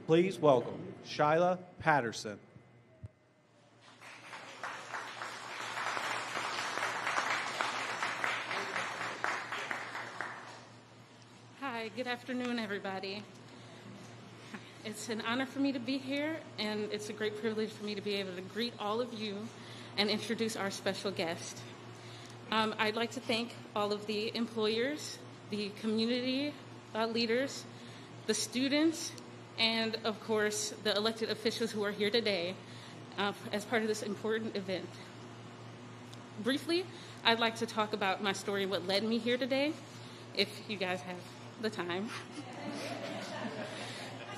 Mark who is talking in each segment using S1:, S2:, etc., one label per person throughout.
S1: Please welcome Shyla Patterson.
S2: Hi, good afternoon, everybody. It's an honor for me to be here, and it's a great privilege for me to be able to greet all of you and introduce our special guest. I'd like to thank all of the employers, the community leaders, the students, and of course, the elected officials who are here today as part of this important event. Briefly, I'd like to talk about my story and what led me here today, if you guys have the time.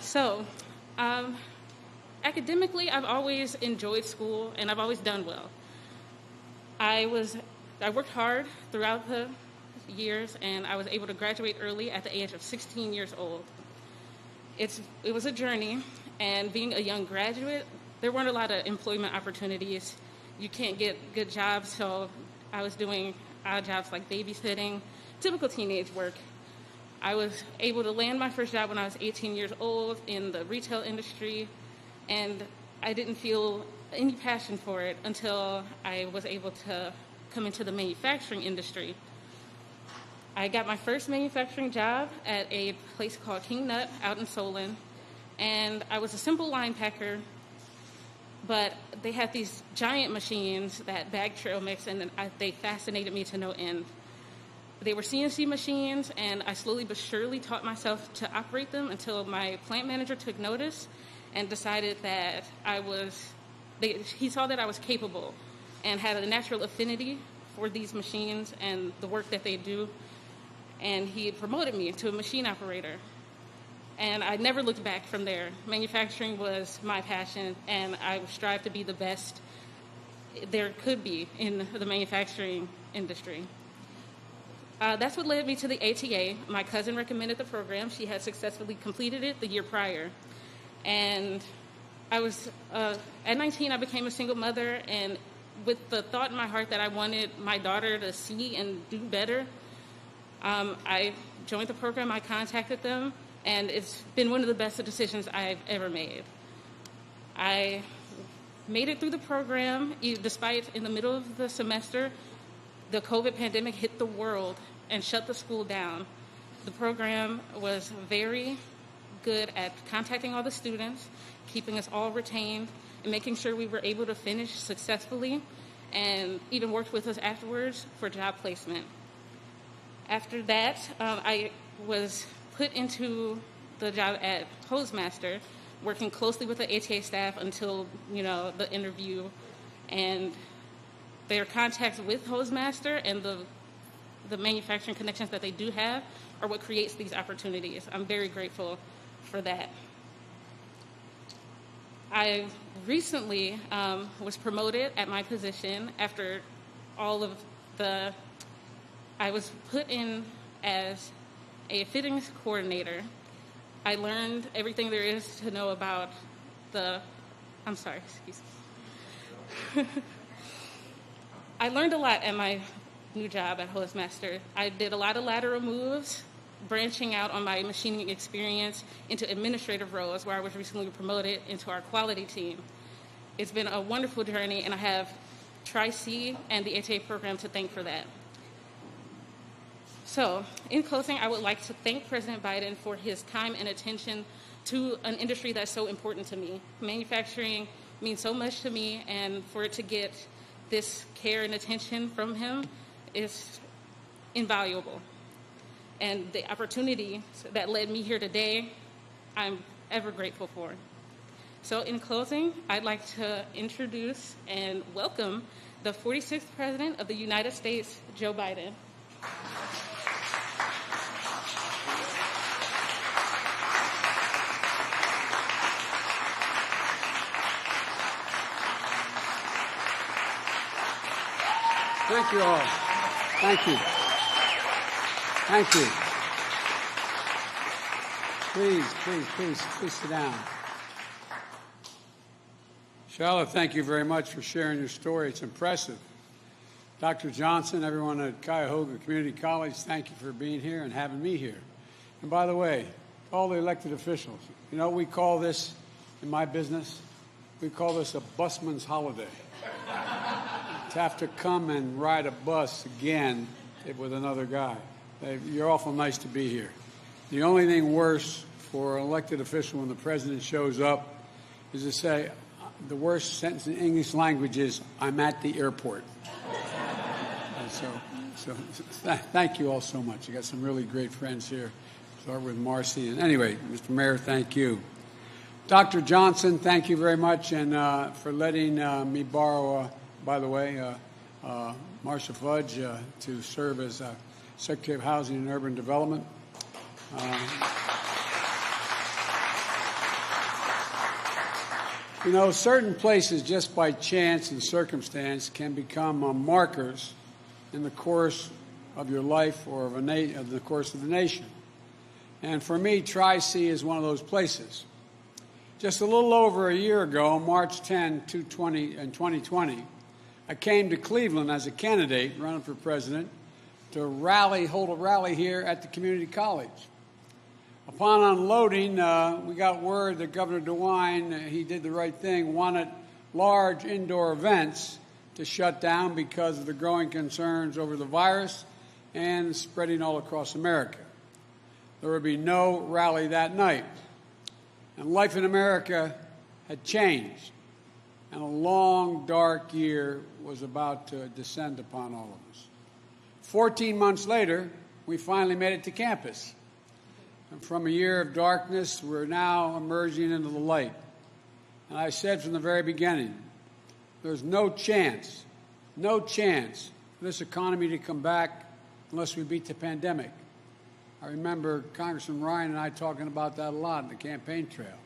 S2: So, academically, I've always enjoyed school, and I've always done well. I worked hard throughout the years, and I was able to graduate early at the age of 16 years old. It was a journey, and being a young graduate, there weren't a lot of employment opportunities. You can't get good jobs, so I was doing odd jobs like babysitting, typical teenage work. I was able to land my first job when I was 18 years old in the retail industry, and I didn't feel any passion for it until I was able to come into the manufacturing industry. I got my first manufacturing job at a place called King Nut out in Solon, and I was a simple line packer, but they had these giant machines that bag trail mix, and they fascinated me to no end. They were CNC machines, and I slowly but surely taught myself to operate them until my plant manager took notice and decided that he saw that I was capable and had a natural affinity for these machines and the work that they do, and he promoted me to a machine operator. And I never looked back from there. Manufacturing was my passion, and I strive to be the best there could be in the manufacturing industry. That's what led me to the ATA. My cousin recommended the program. She had successfully completed it the year prior. And at 19, I became a single mother, and with the thought in my heart that I wanted my daughter to see and do better, I joined the program, I contacted them, and it's been one of the best decisions I've ever made. I made it through the program, despite in the middle of the semester, the COVID pandemic hit the world and shut the school down. The program was very good at contacting all the students, keeping us all retained, and making sure we were able to finish successfully, and even worked with us afterwards for job placement. After that, I was put into the job at Hosemaster, working closely with the ATA staff until, the interview, and their contacts with Hosemaster and the manufacturing connections that they do have are what creates these opportunities. I'm very grateful for that. I recently was promoted at my position after I was put in as a fittings coordinator. I learned everything there is to know about I learned a lot at my new job at Hostmaster. I did a lot of lateral moves, branching out on my machining experience into administrative roles, where I was recently promoted into our quality team. It's been a wonderful journey, and I have Tri-C and the ATA program to thank for that. So, in closing, I would like to thank President Biden for his time and attention to an industry that's so important to me. Manufacturing means so much to me, and for it to get this care and attention from him is invaluable. And the opportunity that led me here today, I'm ever grateful for. So in closing, I'd like to introduce and welcome the 46th President of the United States, Joe Biden.
S3: Thank you all. Thank you. Thank you. Please sit down. Shyla, thank you very much for sharing your story. It's impressive. Dr. Johnson, everyone at Cuyahoga Community College, thank you for being here and having me here. And by the way, all the elected officials. You know, we call this, in my business, we call this a busman's holiday. To have to come and ride a bus again with another guy. You're awful nice to be here. The only thing worse for an elected official when the president shows up is to say, the worst sentence in English language is, I'm at the airport. So thank you all so much. You got some really great friends here. Start with Marcy. And anyway, Mr. Mayor, thank you. Dr. Johnson, thank you very much and for letting me borrow, by the way, Marcia Fudge to serve as Secretary of Housing and Urban Development. You know, certain places, just by chance and circumstance, can become markers in the course of your life or of the course of the nation. And for me, Tri-C is one of those places. Just a little over a year ago, March 10, 2020, I came to Cleveland as a candidate running for president to hold a rally here at the community college. Upon unloading, we got word that Governor DeWine, he did the right thing, wanted large indoor events to shut down because of the growing concerns over the virus and spreading all across America. There would be no rally that night. And life in America had changed, and a long, dark year was about to descend upon all of us. 14 months later, we finally made it to campus. And from a year of darkness, we're now emerging into the light. And I said from the very beginning, there's no chance for this economy to come back unless we beat the pandemic. I remember Congressman Ryan and I talking about that a lot in the campaign trail.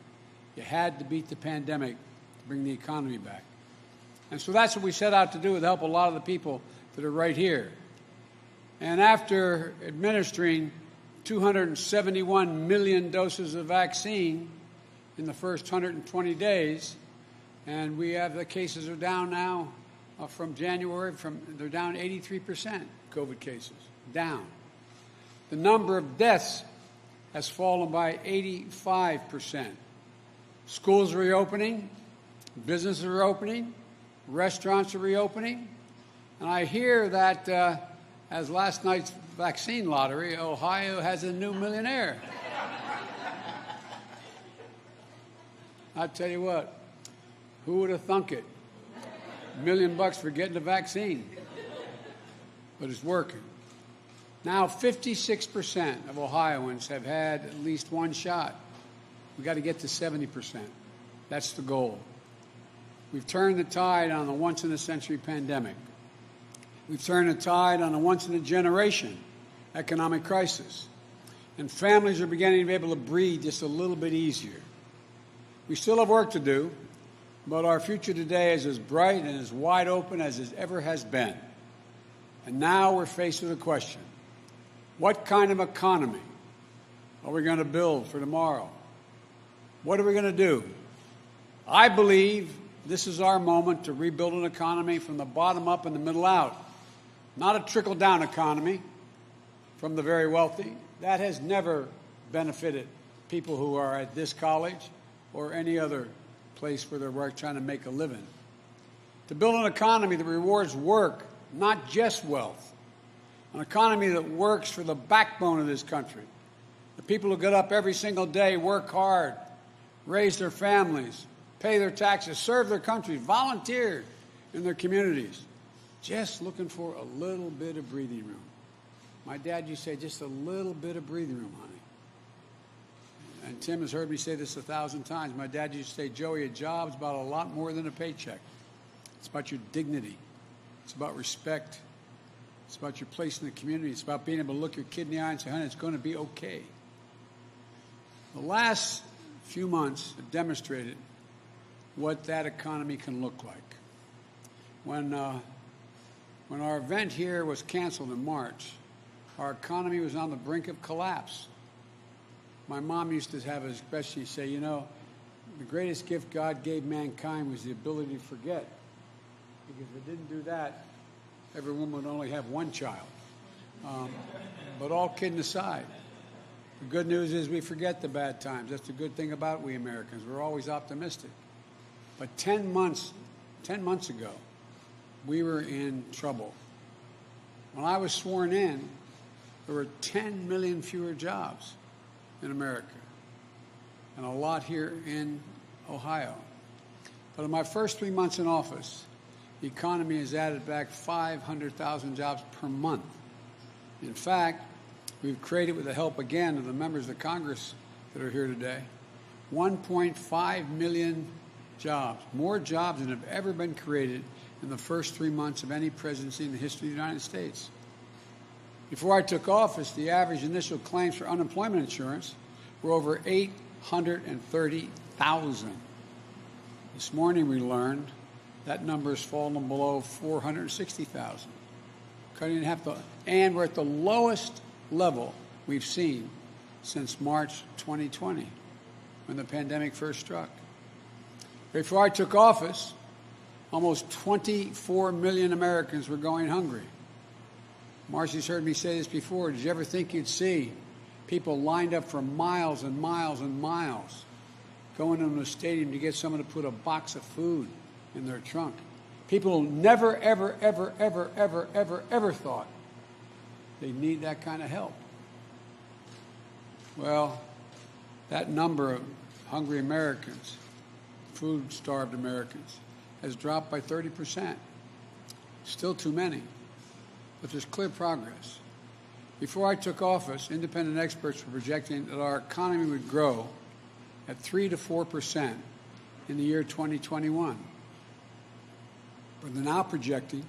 S3: You had to beat the pandemic to bring the economy back. And so that's what we set out to do, to help a lot of the people that are right here. And after administering 271 million doses of vaccine in the first 120 days, and we have the cases are down now from January, they're down 83%, COVID cases, down. The number of deaths has fallen by 85%. Schools are reopening, businesses are opening, restaurants are reopening, and I hear that as last night's vaccine lottery, Ohio has a new millionaire. I'll tell you what, who would have thunk it? $1 million for getting the vaccine. But it's working. Now 56% of Ohioans have had at least one shot. We've got to get to 70%. That's the goal. We've turned the tide on a once-in-a-century pandemic. We've turned the tide on a once-in-a-generation economic crisis. And families are beginning to be able to breathe just a little bit easier. We still have work to do, but our future today is as bright and as wide open as it ever has been. And now we're faced with a question. What kind of economy are we going to build for tomorrow? What are we going to do? I believe this is our moment to rebuild an economy from the bottom up and the middle out. Not a trickle-down economy from the very wealthy. That has never benefited people who are at this college or any other place where they're trying to make a living. To build an economy that rewards work, not just wealth. An economy that works for the backbone of this country. The people who get up every single day, work hard, raise their families, pay their taxes, serve their country, volunteer in their communities, just looking for a little bit of breathing room. My dad used to say, just a little bit of breathing room, honey. And Tim has heard me say this 1,000 times. My dad used to say, Joey, a job's about a lot more than a paycheck. It's about your dignity. It's about respect. It's about your place in the community. It's about being able to look your kid in the eye and say, honey, it's going to be okay. The last few months have demonstrated what that economy can look like. When our event here was canceled in March, our economy was on the brink of collapse. My mom used to have an expression, she'd say, you know, the greatest gift God gave mankind was the ability to forget. Because if it didn't do that, every woman would only have one child. But all kidding aside, The good news is we forget the bad times. That's the good thing about we Americans. We're always optimistic. But 10 months ago, we were in trouble. When I was sworn in, there were 10 million fewer jobs in America, and a lot here in Ohio. But in my first 3 months in office, the economy has added back 500,000 jobs per month. In fact, we've created, with the help again of the members of Congress that are here today, 1.5 million jobs, more jobs than have ever been created in the first 3 months of any presidency in the history of the United States. Before I took office, the average initial claims for unemployment insurance were over 830,000. This morning we learned that number has fallen below 460,000, cutting in half, and we're at the lowest level we've seen since March 2020, when the pandemic first struck. Before I took office, almost 24 million Americans were going hungry. Marcy's heard me say this before. Did you ever think you'd see people lined up for miles and miles and miles going into a stadium to get someone to put a box of food in their trunk? People who never, ever, ever, ever, ever, ever, ever thought they need that kind of help. Well, that number of hungry Americans, food-starved Americans, has dropped by 30%. Still too many, but there's clear progress. Before I took office, independent experts were projecting that our economy would grow at 3 to 4% in the year 2021. But they're now projecting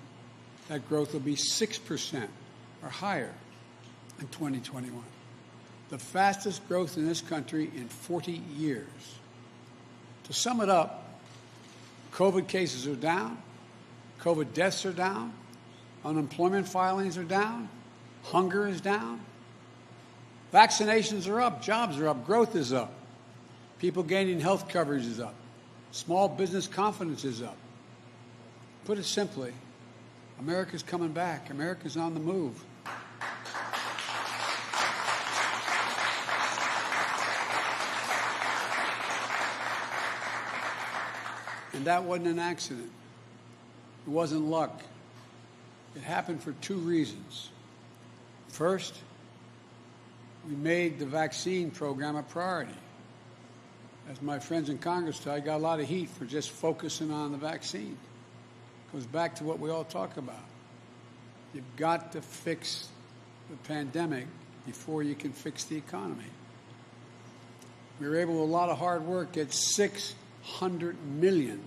S3: that growth will be 6% or higher in 2021. The fastest growth in this country in 40 years. To sum it up, COVID cases are down, COVID deaths are down, unemployment filings are down, hunger is down, vaccinations are up, jobs are up, growth is up, people gaining health coverage is up, small business confidence is up. Put it simply, America's coming back. America's on the move. And that wasn't an accident. It wasn't luck. It happened for two reasons. First, we made the vaccine program a priority. As my friends in Congress tell, I got a lot of heat for just focusing on the vaccine. It goes back to what we all talk about. You've got to fix the pandemic before you can fix the economy. We were able, with a lot of hard work, get 600 million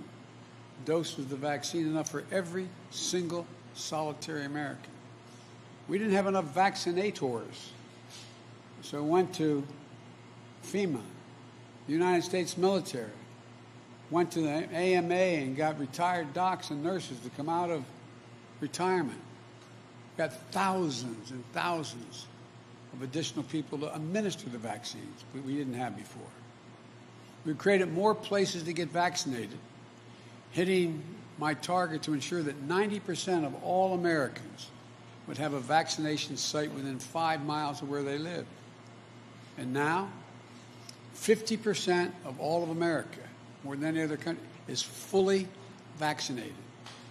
S3: doses of the vaccine, enough for every single solitary American. We didn't have enough vaccinators, so we went to FEMA, the United States military, went to the AMA and got retired docs and nurses to come out of retirement. Got thousands and thousands of additional people to administer the vaccines we didn't have before. We created more places to get vaccinated, hitting my target to ensure that 90% of all Americans would have a vaccination site within 5 miles of where they live. And now, 50% of all of America, more than any other country, is fully vaccinated.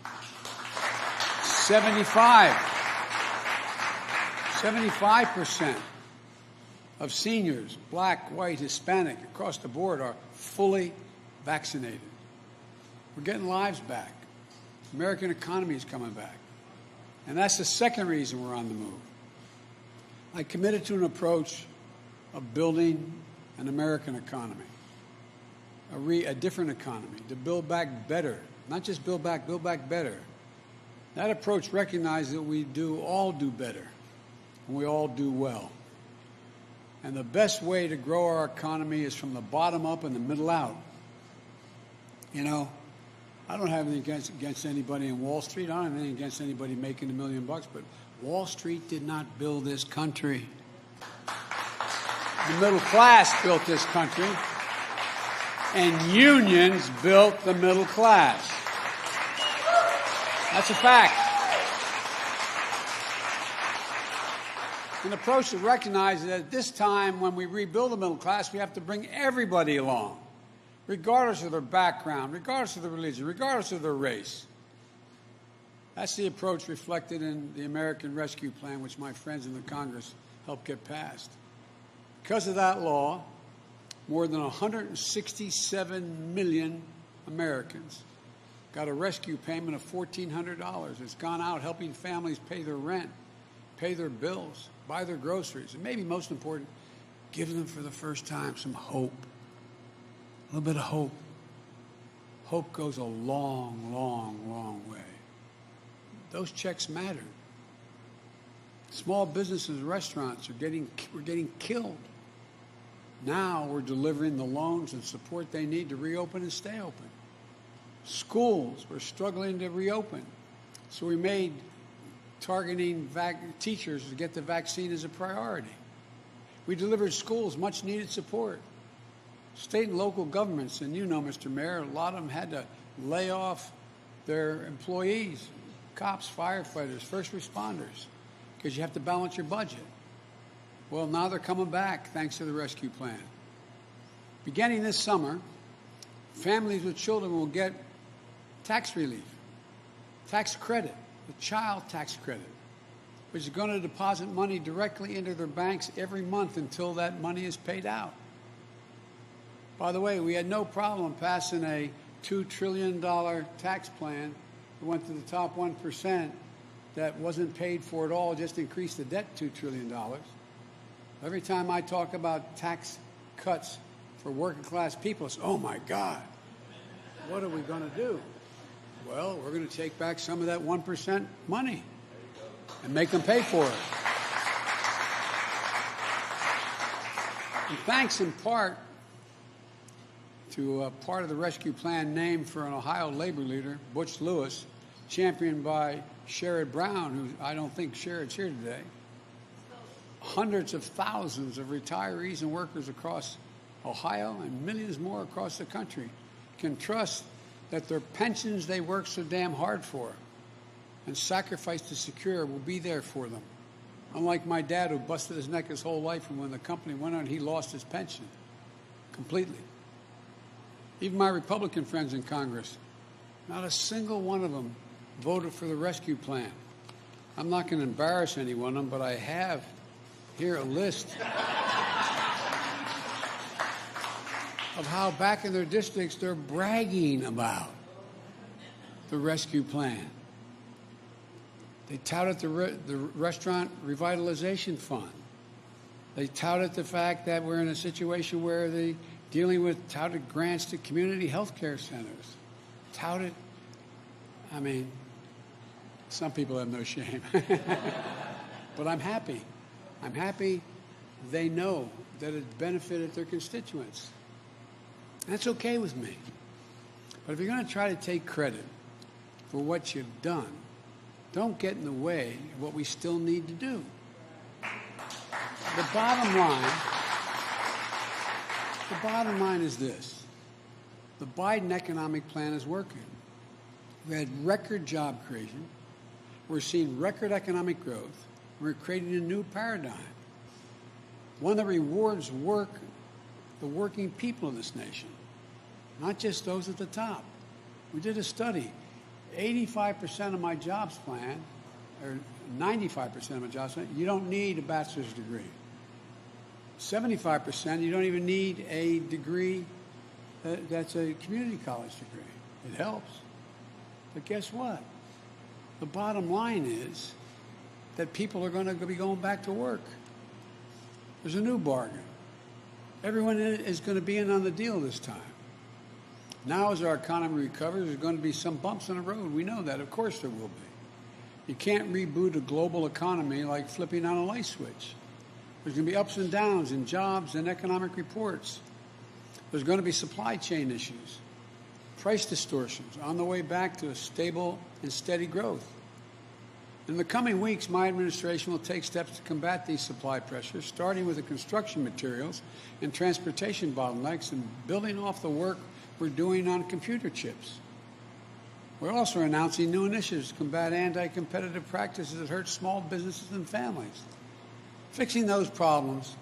S3: 75% of seniors, black, white, Hispanic, across the board, are fully vaccinated. We're getting lives back. The American economy is coming back. And that's the second reason we're on the move. I committed to an approach of building an American economy, a different economy, to build back better. Not just build back better. That approach recognizes that we all do better, and we all do well. And the best way to grow our economy is from the bottom up and the middle out. You know, I don't have anything against anybody in Wall Street. I don't have anything against anybody making $1 million, but Wall Street did not build this country. The middle class built this country, and unions built the middle class. That's a fact. An approach that recognizes that at this time, when we rebuild the middle class, we have to bring everybody along, regardless of their background, regardless of their religion, regardless of their race. That's the approach reflected in the American Rescue Plan, which my friends in the Congress helped get passed. Because of that law, more than 167 million Americans got a rescue payment of $1,400. It's gone out helping families pay their rent, pay their bills, buy their groceries, and maybe most important, give them for the first time some hope. A little bit of hope. Hope goes a long, long, long way. Those checks matter. Small businesses, restaurants were getting killed. Now we're delivering the loans and support they need to reopen and stay open. Schools were struggling to reopen, so we made targeting teachers to get the vaccine as a priority. We delivered schools much-needed support. State and local governments, and you know, Mr. Mayor, a lot of them had to lay off their employees, cops, firefighters, first responders, because you have to balance your budget. Well, now they're coming back thanks to the rescue plan. Beginning this summer, families with children will get tax relief, tax credit, the child tax credit, which is going to deposit money directly into their banks every month until that money is paid out. By the way, we had no problem passing a $2 trillion tax plan that went to the top 1% that wasn't paid for at all, just increased the debt $2 trillion. Every time I talk about tax cuts for working class people, it's, oh my God, what are we going to do? Well, we're going to take back some of that 1% money and make them pay for it. And thanks in part to a part of the rescue plan named for an Ohio labor leader, Butch Lewis, championed by Sherrod Brown, who I don't think Sherrod's here today. Hundreds of thousands of retirees and workers across Ohio and millions more across the country can trust that their pensions they worked so damn hard for and sacrificed to secure will be there for them. Unlike my dad, who busted his neck his whole life, and when the company went on, he lost his pension completely. Even my Republican friends in Congress, not a single one of them voted for the rescue plan. I'm not going to embarrass any one of them, but I have here a list of how back in their districts they're bragging about the rescue plan. They touted the restaurant revitalization fund. They touted the fact that we're in a situation where they're dealing with touted grants to community health care centers. Touted, I mean, some people have no shame. But I'm happy. I'm happy they know that it benefited their constituents. That's okay with me. But if you're going to try to take credit for what you've done, don't get in the way of what we still need to do. The bottom line is this. The Biden economic plan is working. We had record job creation. We're seeing record economic growth. We're creating a new paradigm, one that rewards work, the working people in this nation, not just those at the top. We did a study. 85% of my jobs plan, or 95% of my jobs plan, you don't need a bachelor's degree. 75%, you don't even need a degree that's a community college degree. It helps. But guess what? The bottom line is that people are going to be going back to work. There's a new bargain. Everyone is going to be in on the deal this time. Now as our economy recovers, there's going to be some bumps in the road. We know that. Of course there will be. You can't reboot a global economy like flipping on a light switch. There's going to be ups and downs in jobs and economic reports. There's going to be supply chain issues, price distortions on the way back to a stable and steady growth. In the coming weeks, my administration will take steps to combat these supply pressures, starting with the construction materials and transportation bottlenecks and building off the work we're doing on computer chips. We're also announcing new initiatives to combat anti-competitive practices that hurt small businesses and families. Fixing those problems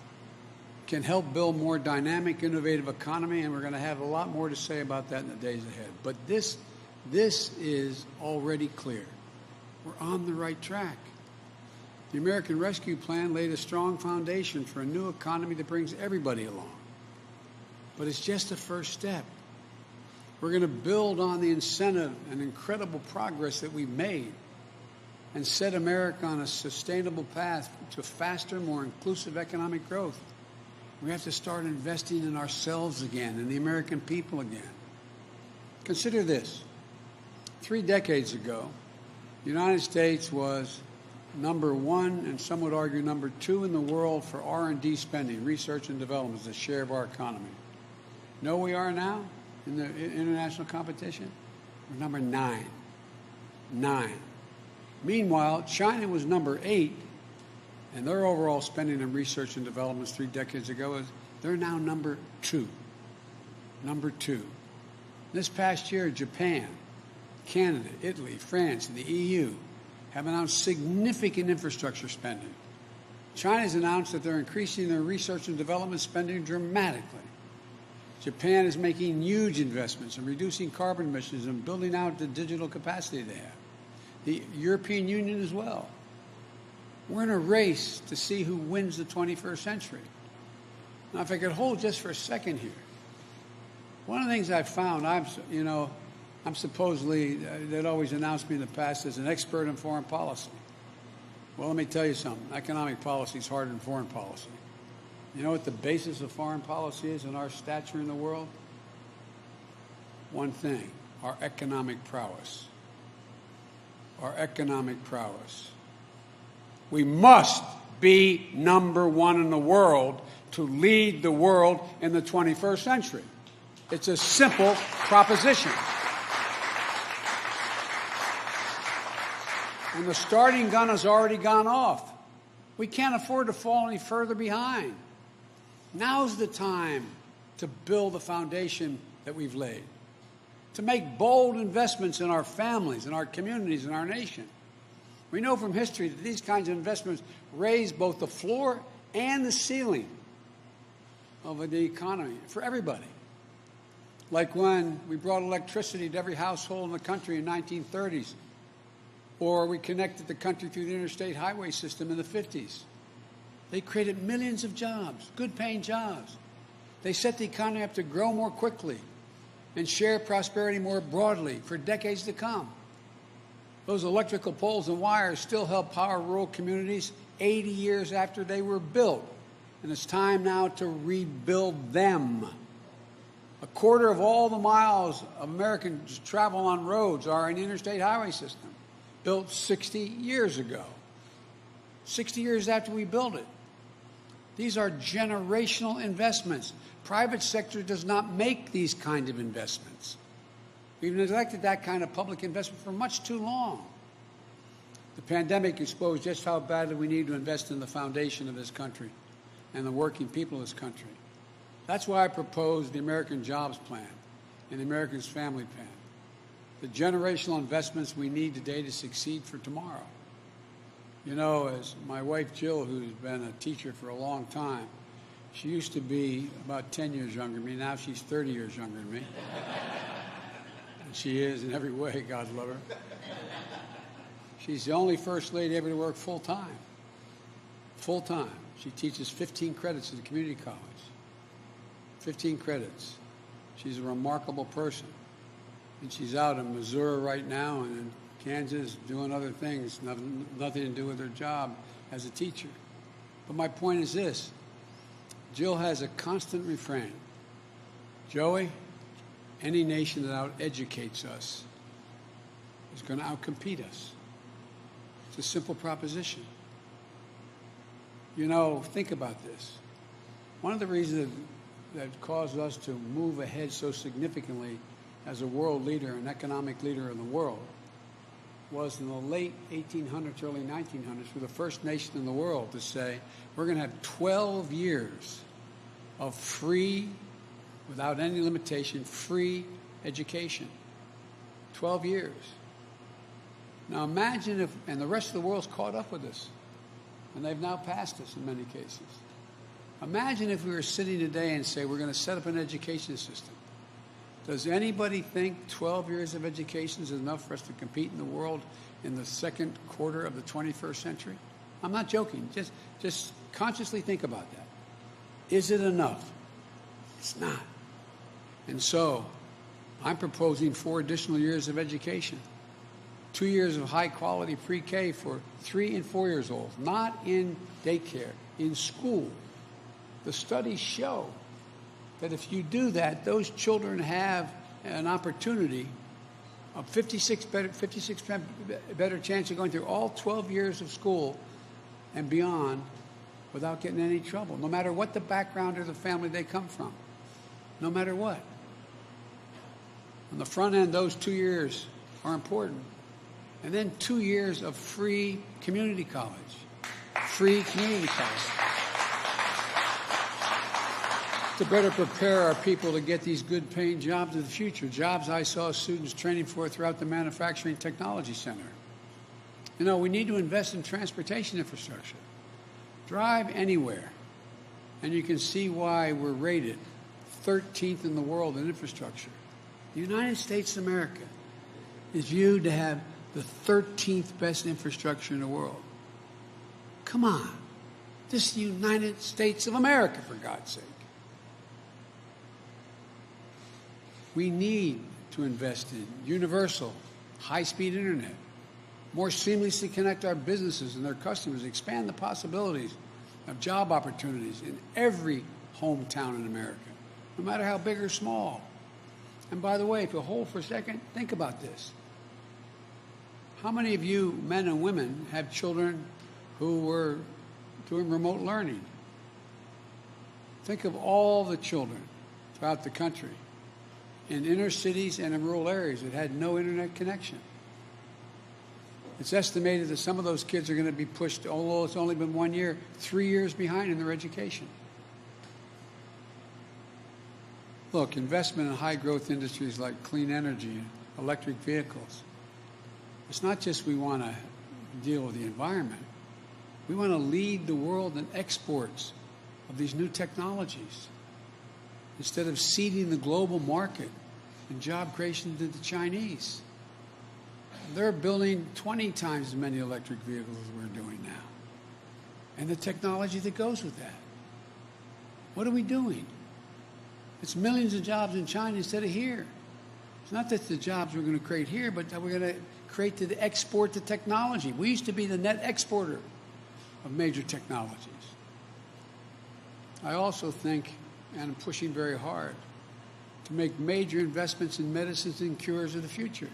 S3: can help build more dynamic, innovative economy, and we're going to have a lot more to say about that in the days ahead. But this is already clear. We're on the right track. The American Rescue Plan laid a strong foundation for a new economy that brings everybody along. But it's just a first step. We're going to build on the incentive and incredible progress that we've made and set America on a sustainable path to faster, more inclusive economic growth. We have to start investing in ourselves again, in the American people again. Consider this. 3 decades ago, the United States was number 1, and some would argue number 2 in the world for R&D spending, research and development, as a share of our economy. You know where we are now in the international competition? We're number 9. 9. Meanwhile, China was number 8, and their overall spending on research and development 3 decades ago, they're now number 2. Number 2. This past year, Japan, Canada, Italy, France, and the EU have announced significant infrastructure spending. China's announced that they're increasing their research and development spending dramatically. Japan is making huge investments in reducing carbon emissions and building out the digital capacity they have. The European Union as well. We're in a race to see who wins the 21st century. Now, if I could hold just for a second here, one of the things I've found, I'm supposedly, they'd always announced me in the past as an expert in foreign policy. Well, let me tell you something. Economic policy is harder than foreign policy. You know what the basis of foreign policy is in our stature in the world? One thing, our economic prowess. Our economic prowess. We must be number 1 in the world to lead the world in the 21st century. It's a simple proposition. And the starting gun has already gone off. We can't afford to fall any further behind. Now's the time to build the foundation that we've laid, to make bold investments in our families, in our communities, in our nation. We know from history that these kinds of investments raise both the floor and the ceiling of the economy for everybody. Like when we brought electricity to every household in the country in the 1930s, or we connected the country through the interstate highway system in the 50s. They created millions of jobs, good-paying jobs. They set the economy up to grow more quickly and share prosperity more broadly for decades to come. Those electrical poles and wires still help power rural communities 80 years after they were built. And it's time now to rebuild them. 1/4 of all the miles Americans travel on roads are in the interstate highway system, built 60 years ago. 60 years after we built it. These are generational investments. Private sector does not make these kind of investments. We've neglected that kind of public investment for much too long. The pandemic exposed just how badly we need to invest in the foundation of this country and the working people of this country. That's why I proposed the American Jobs Plan and the Americans Family Plan, the generational investments we need today to succeed for tomorrow. You know, as my wife Jill, who's been a teacher for a long time, she used to be about 10 years younger than me. Now she's 30 years younger than me. And she is in every way, God love her. She's the only first lady ever to work full-time. Full-time. She teaches 15 credits at the community college. 15 credits. She's a remarkable person. And she's out in Missouri right now and in Kansas doing other things, nothing to do with her job as a teacher. But my point is this. Jill has a constant refrain. Joey, any nation that out-educates us is going to out-compete us. It's a simple proposition. You know, think about this. One of the reasons that caused us to move ahead so significantly as a world leader, an economic leader in the world, was in the late 1800s, early 1900s, we're the first nation in the world to say, we're going to have 12 years of free, without any limitation, free education. 12 years. Now imagine if, and the rest of the world's caught up with us. and they've now passed us in many cases. Imagine if we were sitting today and say we're going to set up an education system. Does anybody think 12 years of education is enough for us to compete in the world in the second quarter of the 21st century? I'm not joking. Just consciously think about that. Is it enough? It's not. And so I'm proposing 4 additional years of education. 2 years of high-quality pre-K for 3 and 4 years old, not in daycare, in school. The studies show that if you do that, those children have an opportunity, a 56% better chance of going through all 12 years of school and beyond without getting in any trouble, no matter what the background or the family they come from, no matter what. On the front end, those 2 years are important. And then 2 years of free community college. Free community college. To better prepare our people to get these good-paying jobs of the future, jobs I saw students training for throughout the Manufacturing Technology Center. You know, we need to invest in transportation infrastructure. Drive anywhere, and you can see why we're rated 13th in the world in infrastructure. The United States of America is viewed to have the 13th best infrastructure in the world. Come on. This is the United States of America, for God's sake. We need to invest in universal, high-speed internet, more seamlessly connect our businesses and their customers, expand the possibilities of job opportunities in every hometown in America, no matter how big or small. And by the way, if you hold for a second, think about this. How many of you, men and women, have children who were doing remote learning? Think of all the children throughout the country in inner cities and in rural areas that had no internet connection. It's estimated that some of those kids are going to be pushed, although it's only been 1 year, 3 years behind in their education. Look, investment in high-growth industries like clean energy and electric vehicles. It's not just we want to deal with the environment. We want to lead the world in exports of these new technologies instead of ceding the global market and job creation to the Chinese. They're building 20 times as many electric vehicles as we're doing now. And the technology that goes with that. What are we doing? It's millions of jobs in China instead of here. It's not that the jobs we're going to create here, but that we're going to create to export the technology. We used to be the net exporter of major technologies. I also think, and I'm pushing very hard, to make major investments in medicines and cures of the future.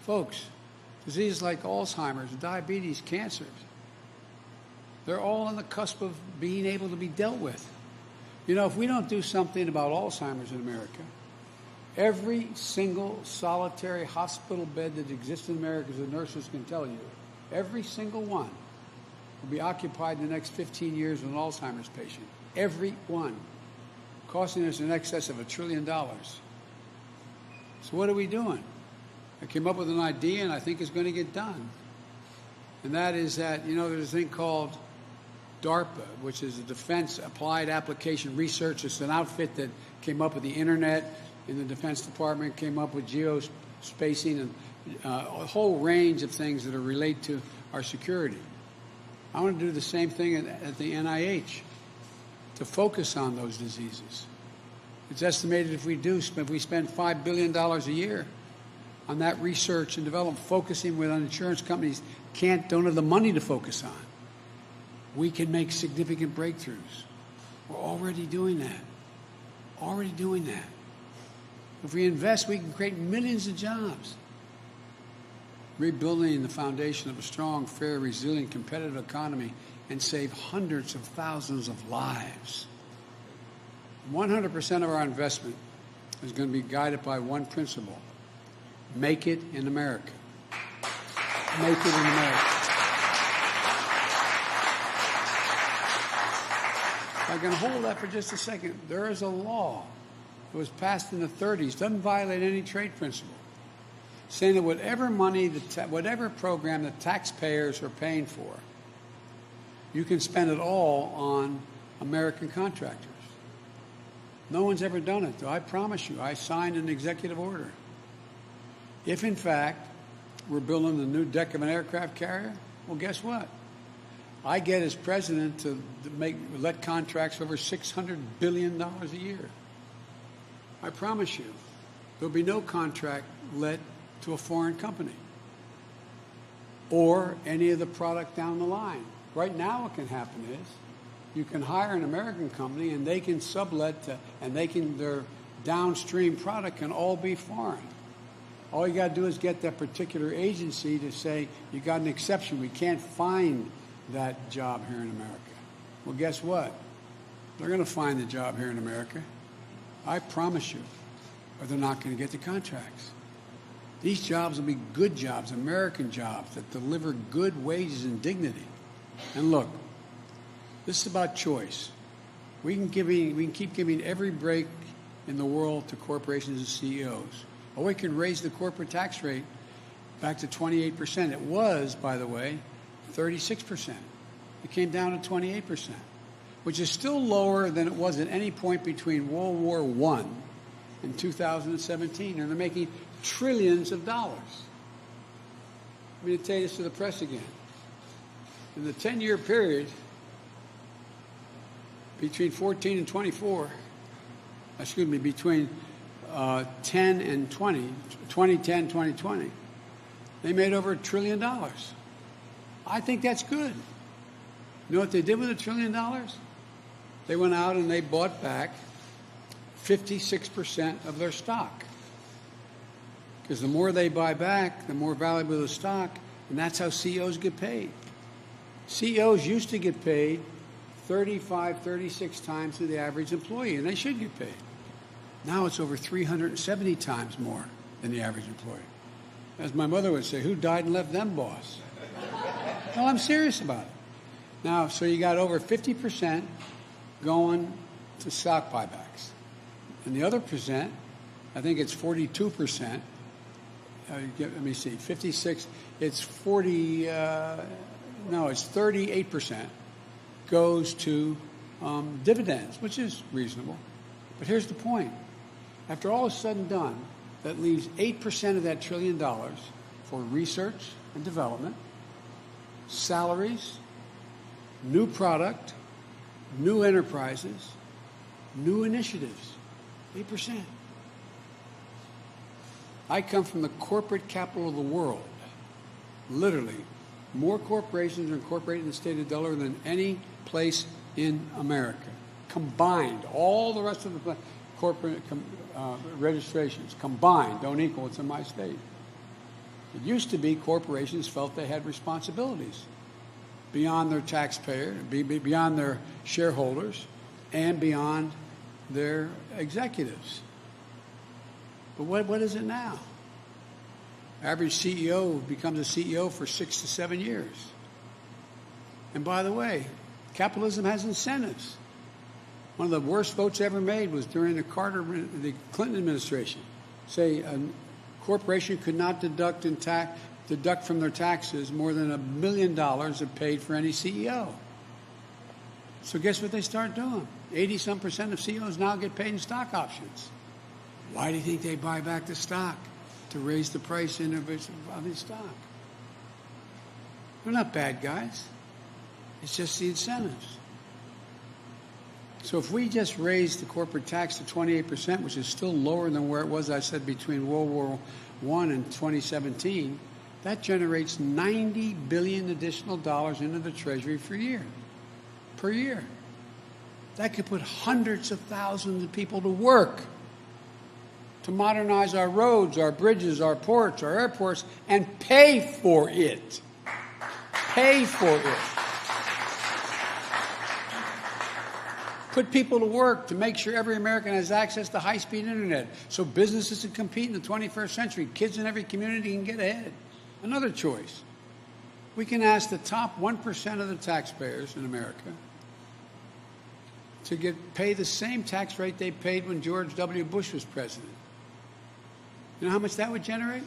S3: Folks, diseases like Alzheimer's, diabetes, cancers, they're all on the cusp of being able to be dealt with. You know, if we don't do something about Alzheimer's in America, every single solitary hospital bed that exists in America, as the nurses can tell you, every single one will be occupied in the next 15 years with an Alzheimer's patient. Every one. Costing us in excess of $1 trillion. So what are we doing? I came up with an idea, and I think it's going to get done. And that is that, you know, there's a thing called DARPA, which is a Defense Applied Application Research. It's an outfit that came up with the Internet in the Defense Department, came up with geospacing and a whole range of things that are related to our security. I want to do the same thing at the NIH to focus on those diseases. It's estimated if we spend $5 billion a year on that research and development, focusing with insurance companies don't have the money to focus on. We can make significant breakthroughs. We're already doing that. Already doing that. If we invest, we can create millions of jobs. Rebuilding the foundation of a strong, fair, resilient, competitive economy and save hundreds of thousands of lives. 100% of our investment is going to be guided by one principle. Make it in America. Make it in America. If I can hold that for just a second, there is a law that was passed in the 30s, doesn't violate any trade principle, saying that whatever money, whatever program the taxpayers are paying for you can spend it all on American contractors. No one's ever done it, though. I promise you, I signed an executive order. If, in fact, we're building the new deck of an aircraft carrier, well, guess what? I get as president to let contracts over $600 billion a year. I promise you, there'll be no contract let to a foreign company or any of the product down the line. Right now what can happen is you can hire an American company and they can sublet to, and their downstream product can all be foreign. All you got to do is get that particular agency to say, you got an exception. We can't find that job here in America. Well, guess what? They're going to find the job here in America. I promise you, or they're not going to get the contracts. These jobs will be good jobs, American jobs that deliver good wages and dignity. And look, this is about choice. We can keep giving every break in the world to corporations and CEOs. Or we can raise the corporate tax rate back to 28%. It was, by the way, 36%. It came down to 28%, which is still lower than it was at any point between World War I and 2017. And they're making trillions of dollars. I'm going to tell you this to the press again. In the 10-year period between 14 and 24, between 10 and 20, 2010, 2020, they made over $1 trillion. I think that's good. You know what they did with $1 trillion? They went out and they bought back 56% of their stock. Because the more they buy back, the more valuable the stock, and that's how CEOs get paid. CEOs used to get paid 35, 36 times to the average employee, and they should get paid. Now it's over 370 times more than the average employee. As my mother would say, who died and left them boss? No, I'm serious about it. Now, so you got over 50% going to stock buybacks. And the other percent, I think it's 42%. Let me see, 56, it's 38% goes to dividends, which is reasonable. But here's the point. After all is said and done, that leaves 8% of that $1 trillion for research and development, salaries, new product, new enterprises, new initiatives. 8%. I come from the corporate capital of the world. Literally, more corporations are incorporated in the state of Delaware than any place in America. Combined, all the rest of the corporate registrations combined don't equal what's in my state. It used to be corporations felt they had responsibilities beyond their taxpayer, beyond their shareholders, and beyond their executives. But what is it now? Average CEO becomes a CEO for 6 to 7 years. And by the way, capitalism has incentives. One of the worst votes ever made was during the Clinton administration. Say a corporation could not deduct from their taxes more than $1 million if paid for any CEO. So guess what they start doing? 80-some% of CEOs now get paid in stock options. Why do you think they buy back the stock? To raise the price of the stock. They're not bad guys. It's just the incentives. So if we just raise the corporate tax to 28%, which is still lower than where it was, I said, between World War I and 2017, that generates $90 billion additional dollars into the Treasury per year. That could put hundreds of thousands of people to work to modernize our roads, our bridges, our ports, our airports, and pay for it. Pay for it. Put people to work to make sure every American has access to high-speed internet so businesses can compete in the 21st century. Kids in every community can get ahead. Another choice. We can ask the top 1% of the taxpayers in America to pay the same tax rate they paid when George W. Bush was president. You know how much that would generate?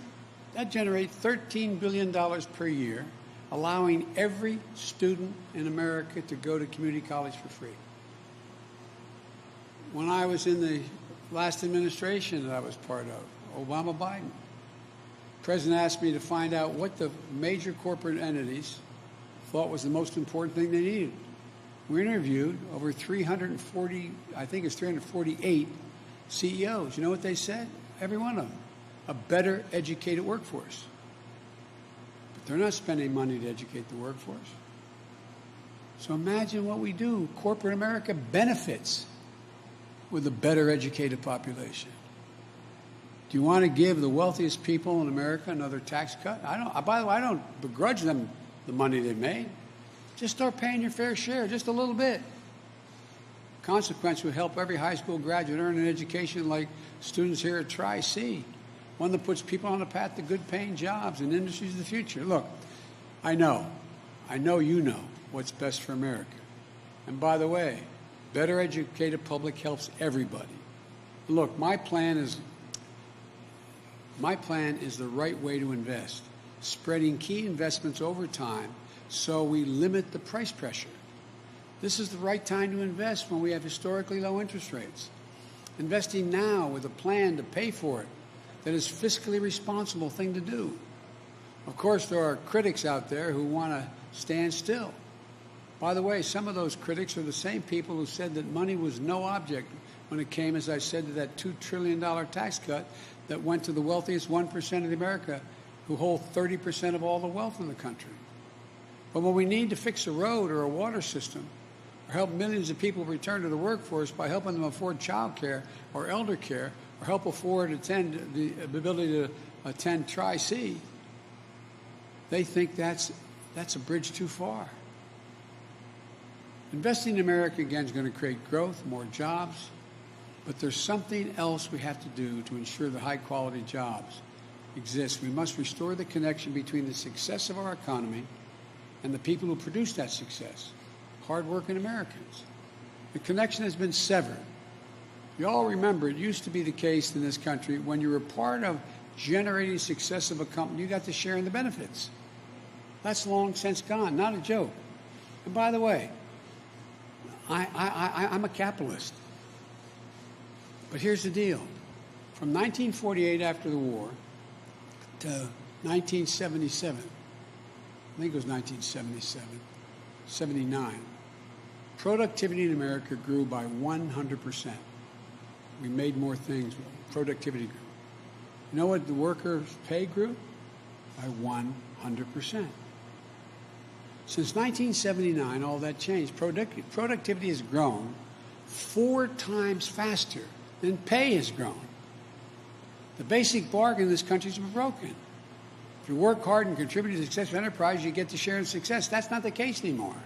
S3: That generates $13 billion per year, allowing every student in America to go to community college for free. When I was in the last administration that I was part of, Obama-Biden, the president asked me to find out what the major corporate entities thought was the most important thing they needed. We interviewed over 340, I think it's 348 CEOs. You know what they said? Every one of them. A better educated workforce. But they're not spending money to educate the workforce. So imagine what we do. Corporate America benefits with a better educated population. Do you want to give the wealthiest people in America another tax cut? By the way, I don't begrudge them the money they made. Just start paying your fair share, just a little bit. Consequence would help every high school graduate earn an education like students here at Tri-C, one that puts people on the path to good paying jobs and industries of the future. Look, I know you know what's best for America. And by the way, better educated public helps everybody. Look, my plan is the right way to invest, spreading key investments over time so we limit the price pressure. This is the right time to invest when we have historically low interest rates. Investing now with a plan to pay for it, that is fiscally responsible thing to do. Of course, there are critics out there who want to stand still. By the way, some of those critics are the same people who said that money was no object when it came, as I said, to that $2 trillion tax cut that went to the wealthiest 1% of America, who hold 30% of all the wealth in the country. But when we need to fix a road or a water system, or help millions of people return to the workforce by helping them afford child care or elder care, or help afford the ability to attend Tri-C, they think that's a bridge too far. Investing in America, again, is going to create growth, more jobs, but there's something else we have to do to ensure that high-quality jobs exist. We must restore the connection between the success of our economy and the people who produce that success, hard-working Americans. The connection has been severed. You all remember, it used to be the case in this country, when you were part of generating success of a company, you got to share in the benefits. That's long since gone, not a joke. And by the way, I'm a capitalist. But here's the deal. From 1948, after the war, to 1977, I think it was 1977, 79, productivity in America grew by 100%. We made more things. Productivity grew. You know what the workers' pay grew? By 100%. Since 1979, all that changed. Productivity has grown 4 times faster than pay has grown. The basic bargain in this country has been broken. If you work hard and contribute to the success of enterprise, you get to share in success. That's not the case anymore.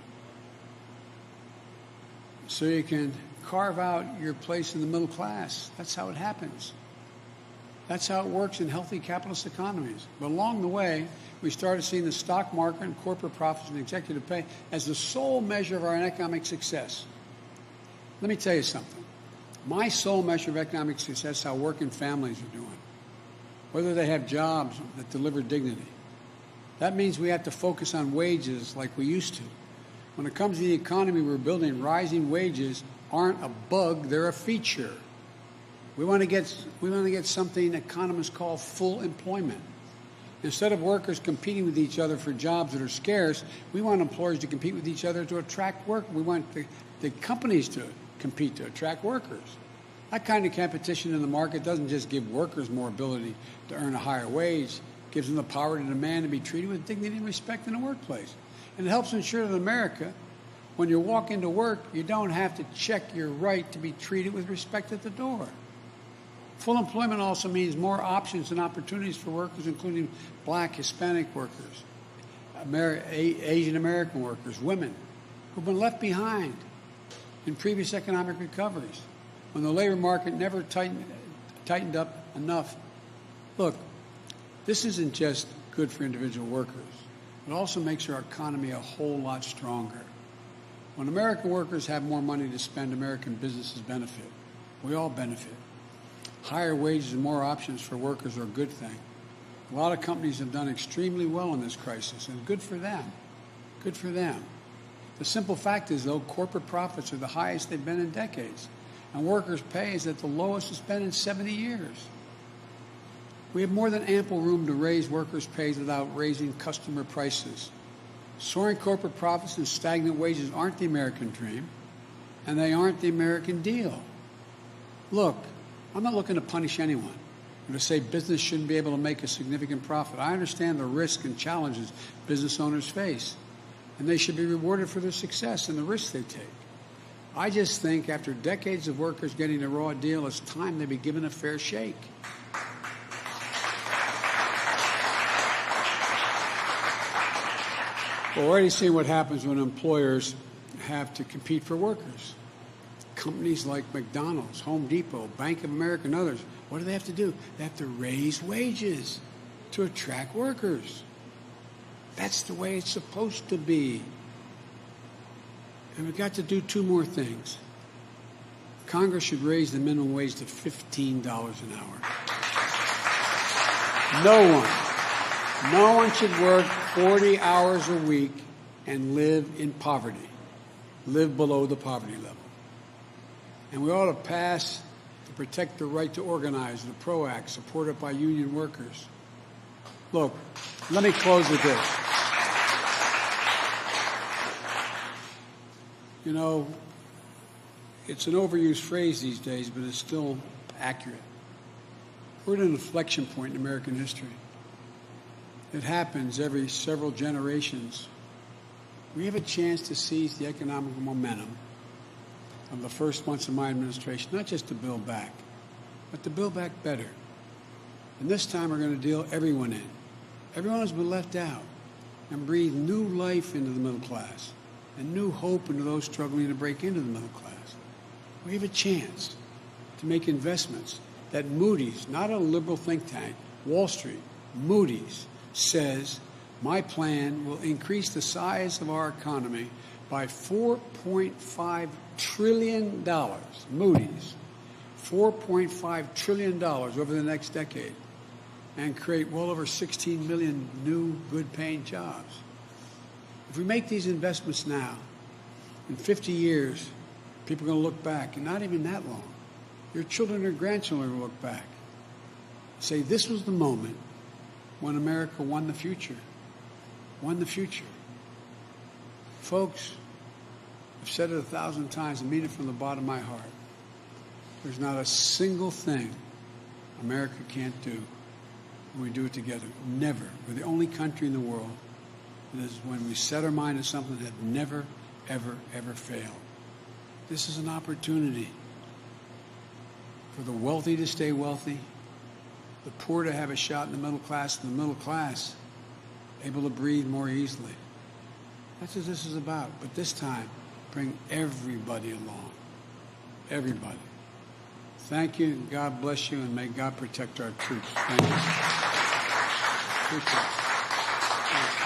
S3: So you can carve out your place in the middle class. That's how it happens. That's how it works in healthy capitalist economies. But along the way, we started seeing the stock market and corporate profits and executive pay as the sole measure of our economic success. Let me tell you something. My sole measure of economic success is how working families are doing, whether they have jobs that deliver dignity. That means we have to focus on wages like we used to. When it comes to the economy we're building, rising wages aren't a bug, they're a feature. We want to get something economists call full employment. Instead of workers competing with each other for jobs that are scarce, we want employers to compete with each other to attract work. We want the companies to compete to attract workers. That kind of competition in the market doesn't just give workers more ability to earn a higher wage, it gives them the power to demand and be treated with dignity and respect in the workplace. And it helps ensure that in America, when you walk into work, you don't have to check your right to be treated with respect at the door. Full employment also means more options and opportunities for workers, including Black, Hispanic workers, Asian American workers, women, who've been left behind in previous economic recoveries when the labor market never tightened up enough. Look, this isn't just good for individual workers. It also makes our economy a whole lot stronger. When American workers have more money to spend, American businesses benefit. We all benefit. Higher wages and more options for workers are a good thing. A lot of companies have done extremely well in this crisis, and good for them. Good for them. The simple fact is, though, corporate profits are the highest they've been in decades, and workers' pay is at the lowest it's been in 70 years. We have more than ample room to raise workers' pay without raising customer prices. Soaring corporate profits and stagnant wages aren't the American dream, and they aren't the American deal. Look, I'm not looking to punish anyone or to say business shouldn't be able to make a significant profit. I understand the risk and challenges business owners face, and they should be rewarded for their success and the risks they take. I just think after decades of workers getting a raw deal, it's time they be given a fair shake. We're already seeing what happens when employers have to compete for workers. Companies like McDonald's, Home Depot, Bank of America, and others, what do they have to do? They have to raise wages to attract workers. That's the way it's supposed to be. And we've got to do two more things. Congress should raise the minimum wage to $15 an hour. No one should work 40 hours a week and live in poverty, live below the poverty level. And we ought to pass to protect the right to organize, the PRO Act, supported by union workers. Look, let me close with this. You know, it's an overused phrase these days, but it's still accurate. We're at an inflection point in American history. It happens every several generations. We have a chance to seize the economic momentum of the first months of my administration, not just to build back, but to build back better. And this time we're going to deal everyone in. Everyone has been left out, and breathe new life into the middle class and new hope into those struggling to break into the middle class. We have a chance to make investments that Moody's, not a liberal think tank, Wall Street, Moody's, says my plan will increase the size of our economy by $4.5 trillion. Moody's, $4.5 trillion over the next decade, and create well over 16 million new good-paying jobs. If we make these investments now, in 50 years, people are going to look back, and not even that long. Your children or grandchildren will look back and say, this was the moment when America won the future. Won the future. Folks, I've said it 1,000 times and mean it from the bottom of my heart. There's not a single thing America can't do when we do it together. Never. We're the only country in the world that is, when we set our mind to something, that never, ever, ever failed. This is an opportunity for the wealthy to stay wealthy, the poor to have a shot in the middle class, and the middle class able to breathe more easily. That's what this is about. But this time, bring everybody along. Everybody. Thank you. God bless you, and may God protect our troops. Thank you. Thank you.